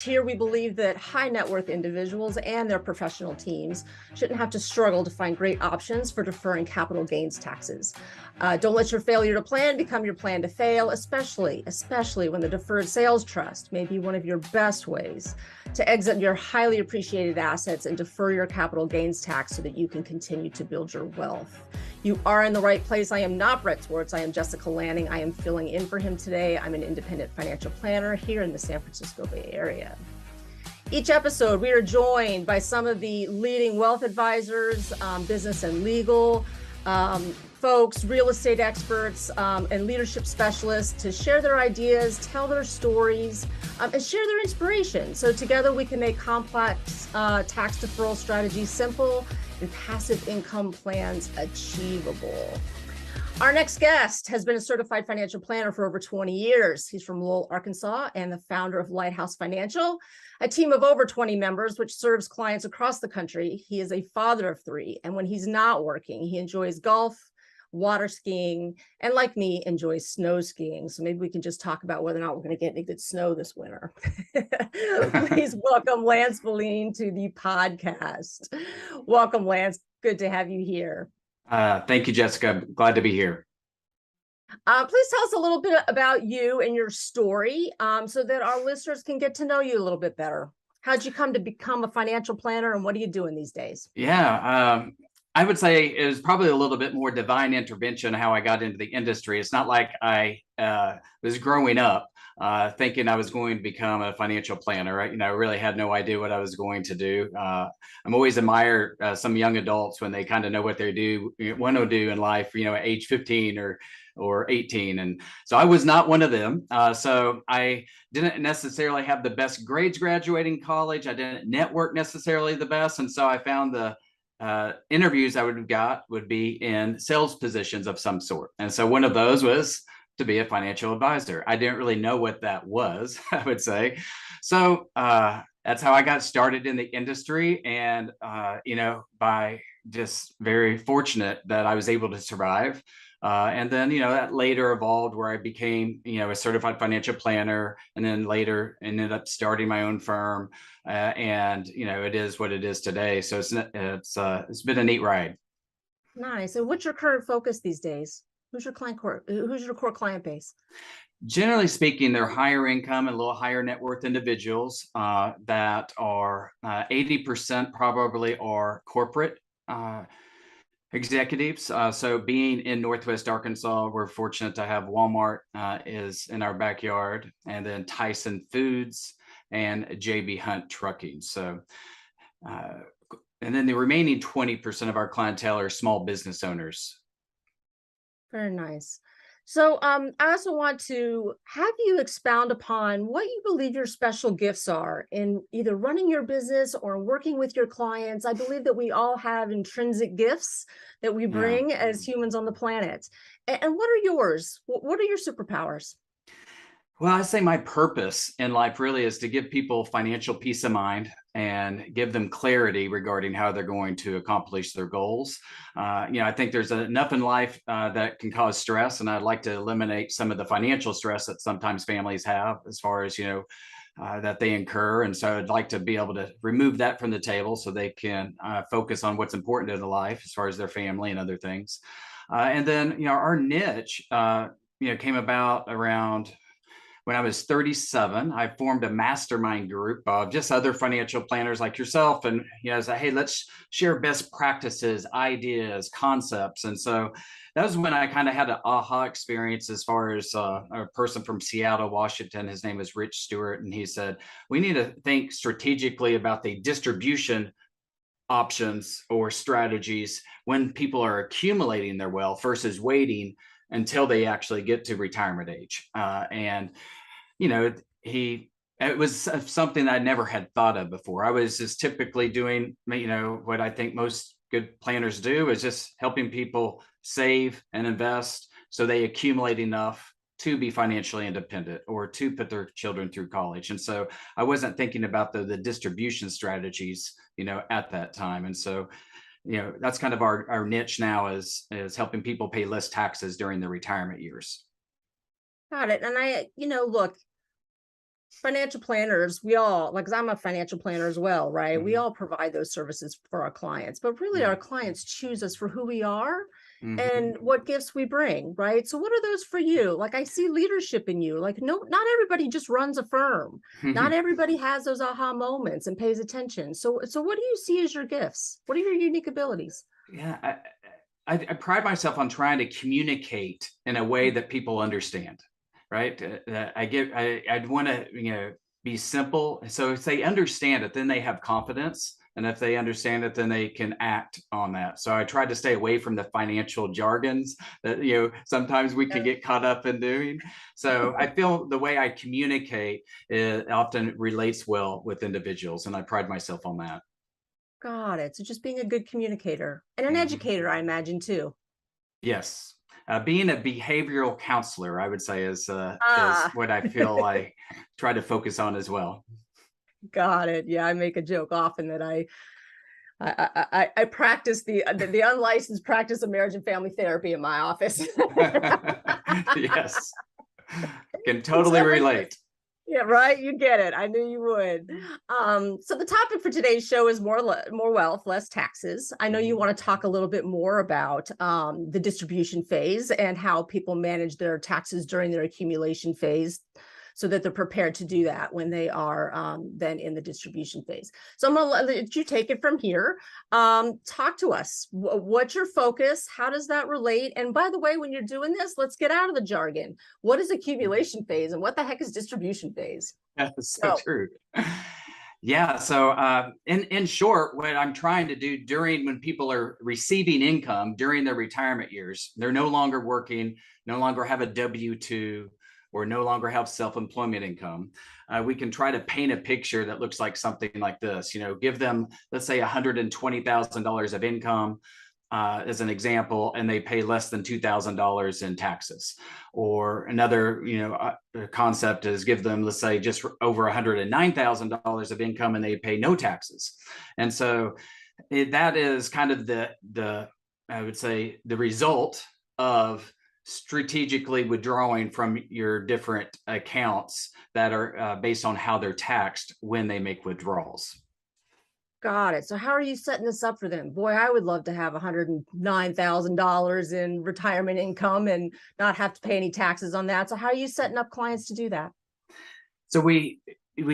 Here, we believe that high net worth individuals and their professional teams shouldn't have to struggle to find great options for deferring capital gains taxes. Don't let your failure to plan become your plan to fail, especially when the Deferred Sales Trust may be one of your best ways to exit your highly appreciated assets and defer your capital gains tax so that you can continue to build your wealth. You are in the right place. I am not Brett Swarts. I am Jessica Lanning. I am filling in for him today. I'm an independent financial planner here in the San Francisco Bay Area. Each episode, we are joined by some of the leading wealth advisors, business and legal folks, real estate experts, and leadership specialists to share their ideas, tell their stories, and share their inspiration. So together we can make complex tax deferral strategies simple and passive income plans achievable. Our next guest has been a certified financial planner for over 20 years. He's from Lowell, Arkansas, and the founder of Lighthouse Financial, a team of over 20 members, which serves clients across the country. He is a father of three, and when he's not working, he enjoys golf, water skiing, and like me, enjoys snow skiing. So maybe we can just talk about whether or not we're going to get any good snow this winter. Please welcome Lance Belline to the podcast. Welcome, Lance. Good to have you here. Thank you, Jessica. Glad to be here. Please tell us a little bit about you and your story so that our listeners can get to know you a little bit better. How'd you come to become a financial planner, and what are you doing these days? Yeah, I would say it was probably a little bit more divine intervention how I got into the industry. It's not like I was growing up thinking I was going to become a financial planner. Right? I really had no idea what I was going to do. I'm always admire some young adults when they kind of know what they want to do in life. At age 15 or 18. And so I was not one of them. So I didn't necessarily have the best grades graduating college. I didn't network necessarily the best. And so I found the interviews I would be in sales positions of some sort. And so one of those was to be a financial advisor. I didn't really know what that was, I would say. So that's how I got started in the industry. And, by just very fortunate that I was able to survive. And then, that later evolved where I became, a certified financial planner, and then later ended up starting my own firm. And, it is what it is today. So it's been a neat ride. Nice. And what's your current focus these days? Who's your core client base? Generally speaking, they're higher income and a little higher net worth individuals that are 80% probably are corporate executives. So being in Northwest Arkansas, we're fortunate to have Walmart is in our backyard, and then Tyson Foods and JB Hunt Trucking. So, and then the remaining 20% of our clientele are small business owners. Very nice. So I also want to have you expound upon what you believe your special gifts are in either running your business or working with your clients. I believe that we all have intrinsic gifts that we bring as humans on the planet. And what are yours? What are your superpowers? Well, I say my purpose in life really is to give people financial peace of mind and give them clarity regarding how they're going to accomplish their goals. I think there's enough in life that can cause stress, and I'd like to eliminate some of the financial stress that sometimes families have as far as, that they incur. And so I'd like to be able to remove that from the table so they can focus on what's important in their life as far as their family and other things. And then, our niche, came about around when I was 37. I formed a mastermind group of just other financial planners like yourself. And, say, hey, let's share best practices, ideas, concepts. And so that was when I kind of had an aha experience as far as a person from Seattle, Washington. His name is Rich Stewart. And he said, we need to think strategically about the distribution options or strategies when people are accumulating their wealth versus waiting until they actually get to retirement age. And it was something I never had thought of before. I was just typically doing, what I think most good planners do is just helping people save and invest so they accumulate enough to be financially independent or to put their children through college. And so I wasn't thinking about the distribution strategies, at that time. And so, that's kind of our niche now is helping people pay less taxes during their retirement years. Got it. And look, Financial planners, we all, like, 'cause I'm a financial planner as well, right? We Mhm. all provide those services for our clients, but really Yeah. our clients choose us for who we are Mhm. and what gifts we bring, right? So what are those for you? Like, I see leadership in you. Like, no, not everybody just runs a firm. Not everybody has those aha moments and pays attention. So what do you see as your gifts? What are your unique abilities? Yeah, I pride myself on trying to communicate in a way that people understand, right? I'd want to, be simple. So if they understand it, then they have confidence. And if they understand it, then they can act on that. So I try to stay away from the financial jargons that, sometimes we can get caught up in doing. So I feel the way I communicate often relates well with individuals, and I pride myself on that. Got it. So just being a good communicator and an Mhm. educator, I imagine too. Yes. Being a behavioral counselor, I would say, is Ah, what I feel I try to focus on as well. got it. Yeah, I make a joke often that I practice the unlicensed practice of marriage and family therapy in my office. Yes, can totally Exactly. relate. Yeah, right. You get it. I knew you would. So the topic for today's show is more wealth, less taxes. I know you Mhm. want to talk a little bit more about the distribution phase and how people manage their taxes during their accumulation phase, so that they're prepared to do that when they are then in the distribution phase. So I'm gonna let you take it from here. Talk to us. What's your focus? How does that relate? And by the way, when you're doing this, let's get out of the jargon. What is accumulation phase and what the heck is distribution phase? That's so Go. true. Yeah. So, in short, what I'm trying to do during when people are receiving income during their retirement years, they're no longer working, no longer have a W-2, or no longer have self-employment income. We can try to paint a picture that looks like something like this. Give them, let's say, $120,000 of income, as an example, and they pay less than $2,000 in taxes. Or another, concept is give them, let's say, just over $109,000 of income and they pay no taxes. And so that is kind of the I would say the result of strategically withdrawing from your different accounts that are based on how they're taxed when they make withdrawals. Got it. So how are you setting this up for them? Boy, I would love to have $109,000 in retirement income and not have to pay any taxes on that. So how are you setting up clients to do that? So we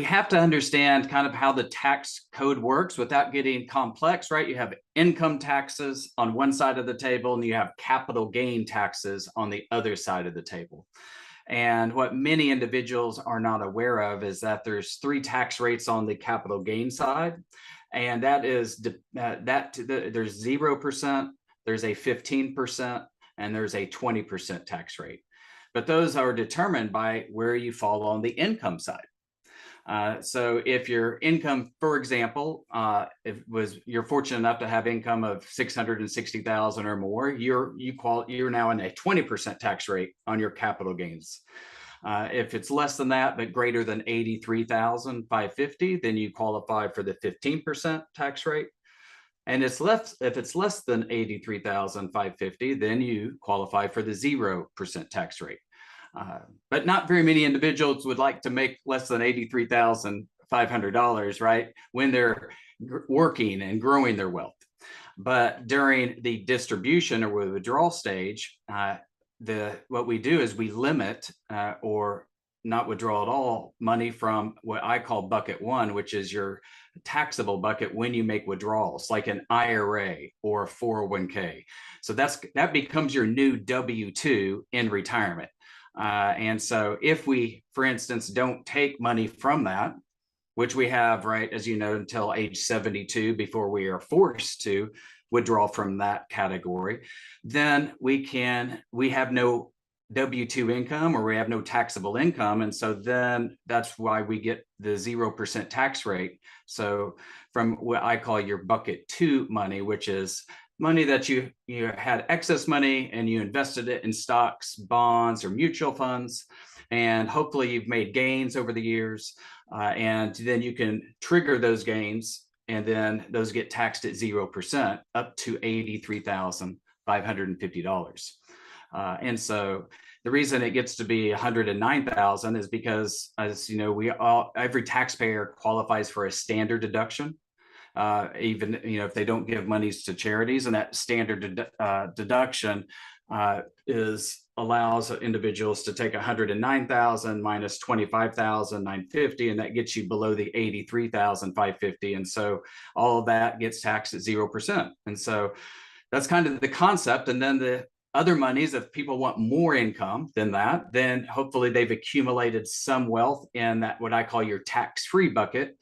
have to understand kind of how the tax code works without getting complex, right? You have income taxes on one side of the table and you have capital gain taxes on the other side of the table. And what many individuals are not aware of is that there's three tax rates on the capital gain side, and that is there's 0%, there's a 15%, and there's a 20% tax rate. But those are determined by where you fall on the income side. So if your income, for example, you're fortunate enough to have income of 660,000 or more, you're now in a 20% tax rate on your capital gains. If it's less than that, but greater than 83,550, then you qualify for the 15% tax rate. And if it's less than 83,550, then you qualify for the 0% tax rate. But not very many individuals would like to make less than $83,500, right, when they're working and growing their wealth. But during the distribution or withdrawal stage, what we do is we limit or not withdraw at all money from what I call bucket one, which is your taxable bucket when you make withdrawals, like an IRA or a 401k. So that becomes your new W-2 in retirement. And so if we, for instance, don't take money from that, which we have, right, as you know, until age 72 before we are forced to withdraw from that category, then we have no W-2 income, or we have no taxable income. And so then that's why we get the 0% tax rate. So from what I call your bucket two money, which is money that you had excess money and you invested it in stocks, bonds, or mutual funds, and hopefully you've made gains over the years, and then you can trigger those gains, and then those get taxed at 0% up to $83,550. And so the reason it gets to be 109,000 is because, as you know, every taxpayer qualifies for a standard deduction. Even if they don't give monies to charities, and that standard deduction allows individuals to take 109,000 minus 25,950, and that gets you below the 83,550. And so all of that gets taxed at 0%. And so that's kind of the concept. And then the other monies, if people want more income than that, then hopefully they've accumulated some wealth in that, what I call your tax-free bucket,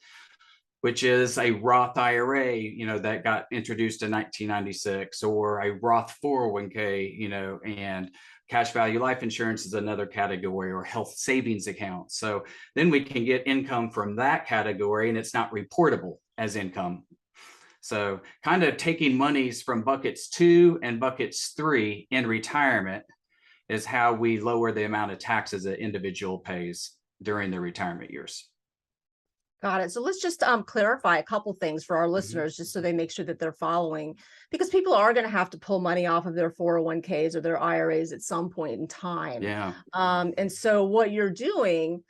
which is a Roth IRA, that got introduced in 1996, or a Roth 401k, and cash value life insurance is another category, or health savings account. So then we can get income from that category, and it's not reportable as income. So kind of taking monies from buckets 2 and buckets 3 in retirement is how we lower the amount of taxes that individual pays during their retirement years. Got it. So let's just clarify a couple things for our listeners, just so they make sure that they're following, because people are going to have to pull money off of their 401ks or their IRAs at some point in time. Yeah. And so what you're doing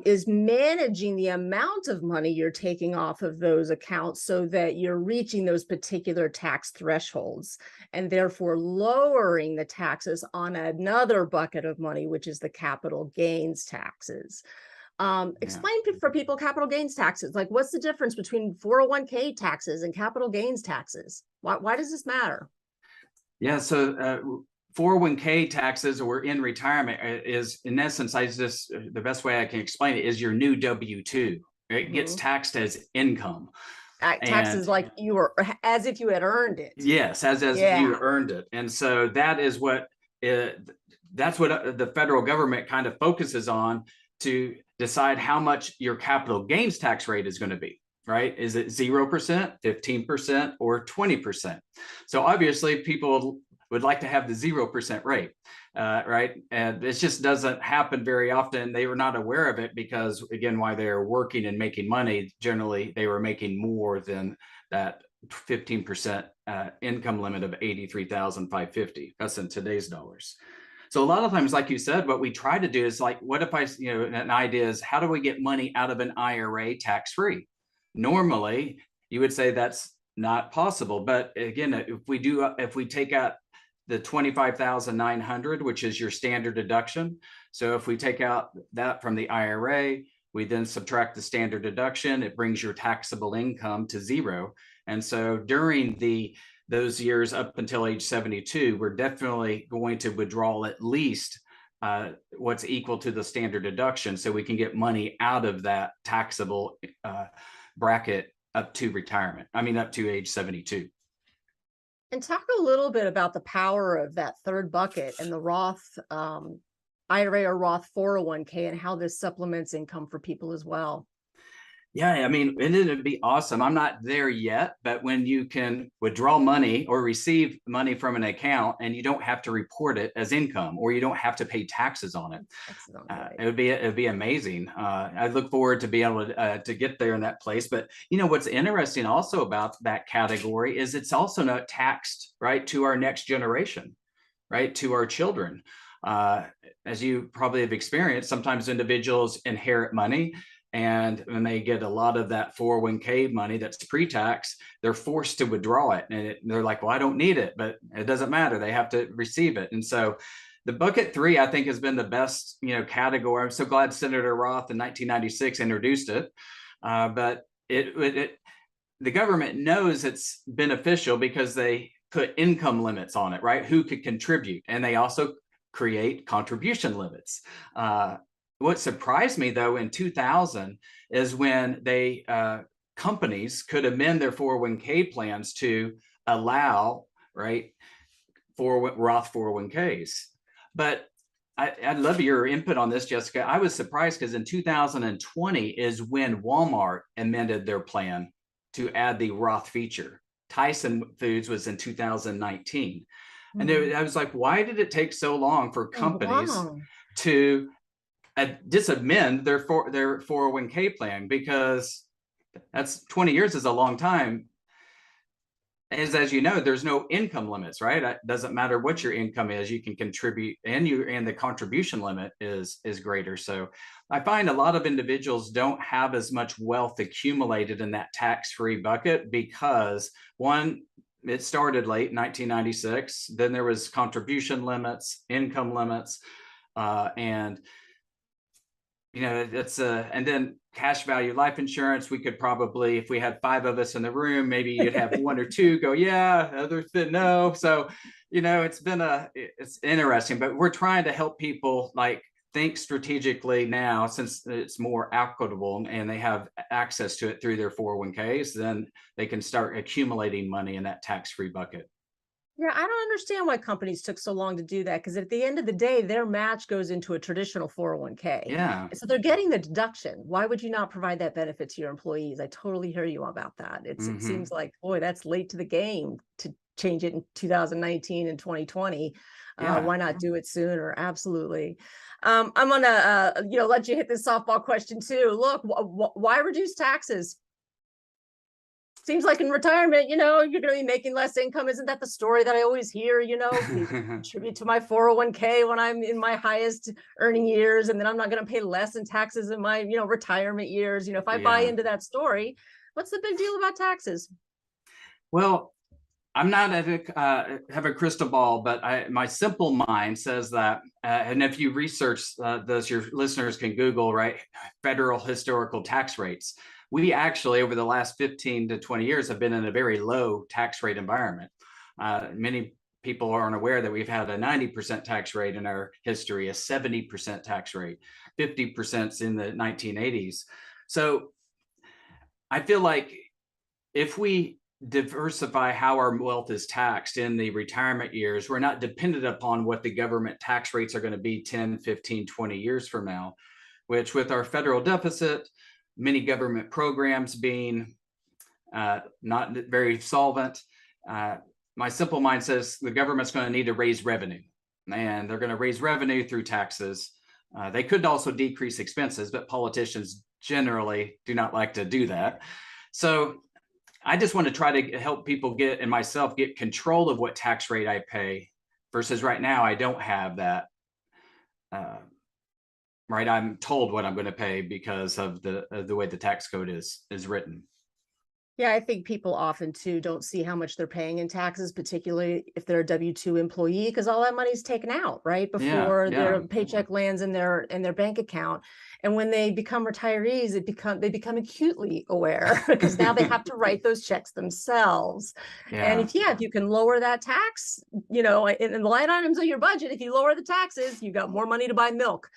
is managing the amount of money you're taking off of those accounts so that you're reaching those particular tax thresholds, and therefore lowering the taxes on another bucket of money, which is the capital gains taxes. Explain for people capital gains taxes. Like, what's the difference between 401k taxes and capital gains taxes? Why does this matter? Yeah, so 401k taxes, or in retirement, is in essence, the best way I can explain it is your new W-2. It gets taxed as income. Taxes like you were, as if you had earned it. Yes, as if you earned it. And so that is that's what the federal government kind of focuses on to decide how much your capital gains tax rate is going to be, right? Is it 0%, 15%, or 20%? So obviously people would like to have the 0% rate, right? And it just doesn't happen very often. They were not aware of it because, again, while they are working and making money, generally they were making more than that 15% income limit of 83,550. That's in today's dollars. So a lot of times, like you said, what we try to do is like, what if an idea is, how do we get money out of an IRA tax-free? Normally, you would say that's not possible. But again, if we take out the 25,900, which is your standard deduction. So if we take out that from the IRA, we then subtract the standard deduction, it brings your taxable income to 0. And so during those years up until age 72, we're definitely going to withdraw at least what's equal to the standard deduction, so we can get money out of that taxable bracket up to retirement. Up to age 72. And talk a little bit about the power of that third bucket and the Roth IRA or Roth 401k, and how this supplements income for people as well. Yeah, it'd be awesome. I'm not there yet, but when you can withdraw money or receive money from an account and you don't have to report it as income, or you don't have to pay taxes on it, it'd be amazing. I look forward to be able to get there in that place. But what's interesting also about that category is it's also not taxed, right, to our next generation, right, to our children. As you probably have experienced, sometimes individuals inherit money, and when they get a lot of that 401k money that's pre-tax, they're forced to withdraw it. And they're like, well, I don't need it, but it doesn't matter. They have to receive it. And so the bucket 3, I think, has been the best, category. I'm so glad Senator Roth in 1996 introduced it. But the government knows it's beneficial because they put income limits on it, right? Who could contribute? And they also create contribution limits. What surprised me, though, in 2000 is when companies could amend their 401k plans to allow, right, for Roth 401ks. But I'd love your input on this, Jessica. I was surprised because in 2020 is when Walmart amended their plan to add the Roth feature. Tyson Foods was in 2019. And I was like, why did it take so long for companies to disamend their 401k plan? Because that's 20 years is a long time. as you know, there's no income limits, right? It doesn't matter what your income is, you can contribute, and the contribution limit is greater. So I find a lot of individuals don't have as much wealth accumulated in that tax-free bucket because, one, it started late 1996. Then there was contribution limits, income limits, and it's and then cash value life insurance. We could probably, if we had 5 of us in the room, maybe you'd have 1 or 2 go, yeah, others didn't know. So, it's interesting, but we're trying to help people like think strategically now, since it's more equitable and they have access to it through their 401ks, then they can start accumulating money in that tax-free bucket. Yeah, I don't understand why companies took so long to do that, because at the end of the day, their match goes into a traditional 401k. Yeah. So they're getting the deduction. Why would you not provide that benefit to your employees? I totally hear you about that. It seems like, boy, that's late to the game to change it in 2019 and 2020. Yeah. Why not do it sooner? Absolutely. I'm gonna let you hit this softball question too. Look, why reduce taxes? Seems like in retirement, you're going to be making less income. Isn't that the story that I always hear? Contribute to my 401k when I'm in my highest earning years, and then I'm not going to pay less in taxes in my, retirement years. If I buy into that story, what's the big deal about taxes? Well, I'm not have a crystal ball, but my simple mind says that, and if you research this, your listeners can Google, right, federal historical tax rates. We actually, over the last 15 to 20 years, have been in a very low tax rate environment. Many people aren't aware that we've had a 90% tax rate in our history, a 70% tax rate, 50% in the 1980s. So I feel like if we diversify how our wealth is taxed in the retirement years, we're not dependent upon what the government tax rates are going to be 10, 15, 20 years from now, which with our federal deficit, many government programs being not very solvent, my simple mind says the government's going to need to raise revenue, and they're going to raise revenue through taxes. They could also decrease expenses, but politicians generally do not like to do that. So I just want to try to help people and myself get control of what tax rate I pay, versus right now I don't have that. Right, I'm told what I'm going to pay because of the way the tax code is written. Yeah, I think people often too don't see how much they're paying in taxes, particularly if they're a W-2 employee, because all that money's taken out right before their paycheck lands in their bank account. And when they become retirees, they become acutely aware because now they have to write those checks themselves. And if you can lower that tax, in the line items of your budget, if you lower the taxes, you got more money to buy milk,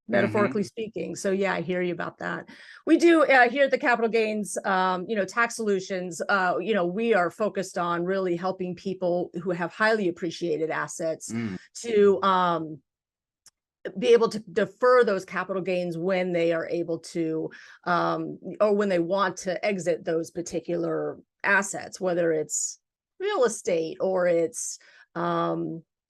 metaphorically speaking. So yeah, I hear you about that. We do here at the Capital Gains, Tax Solutions, we are focused on really helping people who have highly appreciated assets to be able to defer those capital gains when they are able to, or when they want to exit those particular assets, whether it's real estate or it's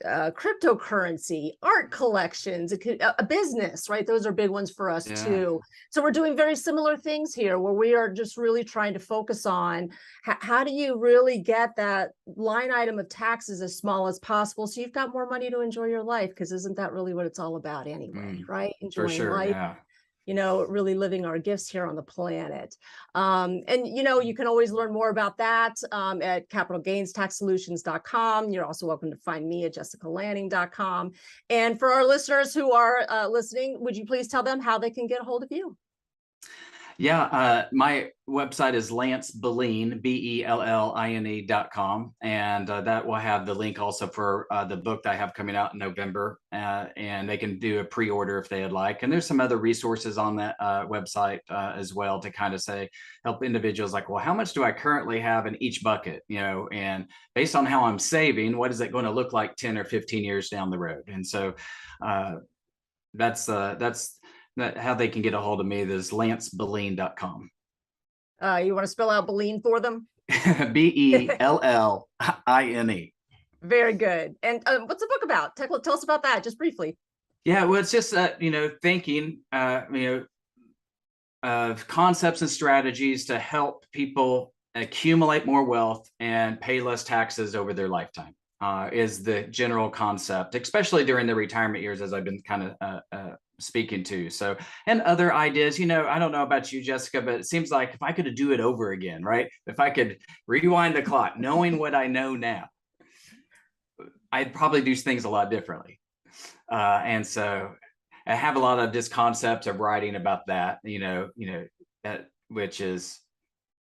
cryptocurrency, art collections, a business, right? Those are big ones for us too. So we're doing very similar things here, where we are just really trying to focus on how do you really get that line item of taxes as small as possible, so you've got more money to enjoy your life, because isn't that really what it's all about anyway, right? Enjoying life. Really living our gifts here on the planet. And you can always learn more about that at capitalgainstaxsolutions.com. You're also welcome to find me at jessicalanning.com. And for our listeners who are listening, would you please tell them how they can get a hold of you? My website is Lance Belline, BELLINE.com. And that will have the link also for the book that I have coming out in November. And they can do a pre-order if they'd like. And there's some other resources on that website as well to kind of help individuals like, well, how much do I currently have in each bucket? And based on how I'm saving, what is it going to look like 10 or 15 years down the road? And so that's how they can get a hold of me is lancebelline.com. You want to spell out Belline for them? BELLINE. Very good. And what's the book about? Tell us about that just briefly. Yeah, well, it's just thinking of concepts and strategies to help people accumulate more wealth and pay less taxes over their lifetime. Is the general concept, especially during the retirement years, as I've been kind of speaking to. So, and other ideas, I don't know about you, Jessica, but it seems like if I could do it over again, right? If I could rewind the clock, knowing what I know now, I'd probably do things a lot differently. And so I have a lot of this concept of writing about that, which is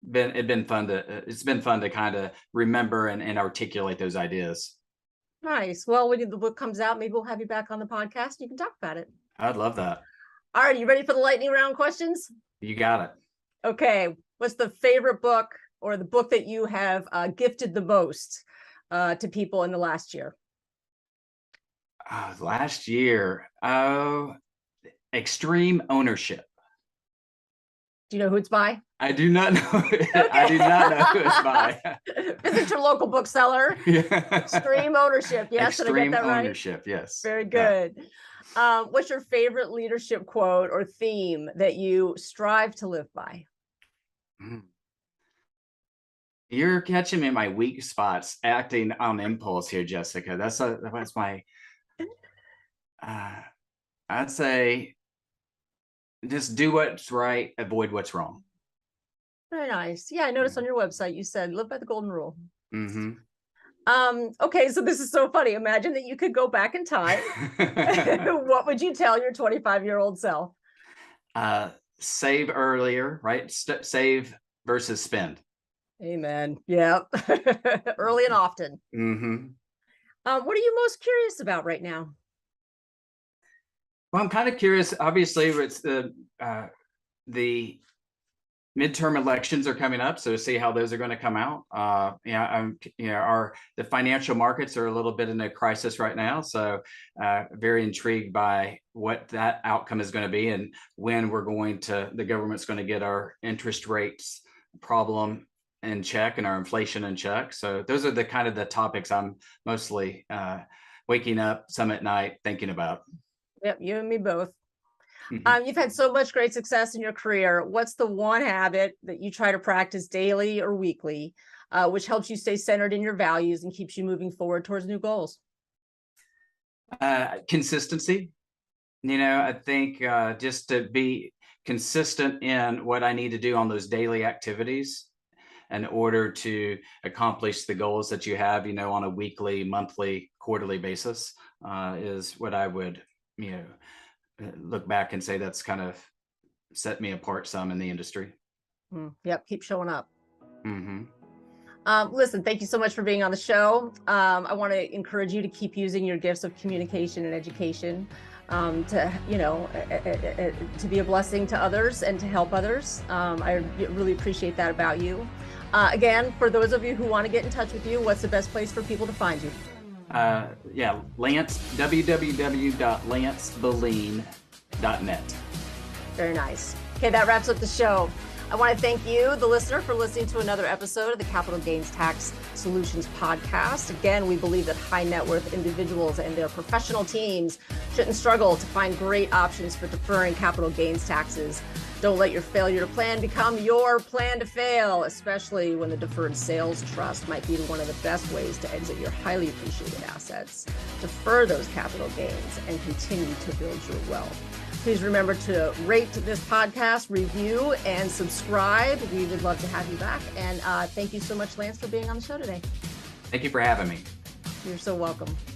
it's been fun to kind of remember and articulate those ideas. Nice. Well, when the book comes out, maybe we'll have you back on the podcast. You can talk about it. I'd love that. All right. You ready for the lightning round questions? You got it. Okay. What's the favorite book or the book that you have gifted the most to people in the last year? Last year, Extreme Ownership. Do you know who it's by? I do not know. Okay. I do not know who it's by. Visit your local bookseller. Yeah. Extreme Ownership. Yes, Extreme did I get that right? Ownership. Yes. Very good. Yeah. What's your favorite leadership quote or theme that you strive to live by? You're catching me in my weak spots, acting on impulse here, Jessica. That's my. I'd say, just do what's right, avoid what's wrong. Very nice. Yeah, I noticed on your website you said live by the golden rule. Mm-hmm. Okay, so this is so funny. Imagine that you could go back in time. What would you tell your 25-year-old self? Save earlier, right? Save versus spend. Amen. Yeah. Early and often. Mm-hmm. What are you most curious about right now? Well, I'm kind of curious. Obviously, it's the midterm elections are coming up, so to see how those are going to come out. The financial markets are a little bit in a crisis right now, so very intrigued by what that outcome is going to be and when the government's going to get our interest rates problem in check and our inflation in check. So those are the kind of the topics I'm mostly waking up some at night thinking about. Yep, you and me both. Mm-hmm. You've had so much great success in your career. What's the one habit that you try to practice daily or weekly, which helps you stay centered in your values and keeps you moving forward towards new goals? Consistency. I think just to be consistent in what I need to do on those daily activities in order to accomplish the goals that you have, on a weekly, monthly, quarterly basis, is what I would, look back and say that's kind of set me apart some in the industry. Yep. Keep showing up. Mm-hmm. Listen, thank you so much for being on the show. I want to encourage you to keep using your gifts of communication and education to be a blessing to others and to help others. I really appreciate that about you. Again, for those of you who want to get in touch with you, what's the best place for people to find you? Lance, www.lancebelline.net. Very nice. Okay, that wraps up the show. I want to thank you, the listener, for listening to another episode of the Capital Gains Tax Solutions podcast. Again, we believe that high net worth individuals and their professional teams shouldn't struggle to find great options for deferring capital gains taxes. Don't let your failure to plan become your plan to fail, especially when the Deferred Sales Trust might be one of the best ways to exit your highly appreciated assets, defer those capital gains, and continue to build your wealth. Please remember to rate this podcast, review, and subscribe. We would love to have you back. And thank you so much, Lance, for being on the show today. Thank you for having me. You're so welcome.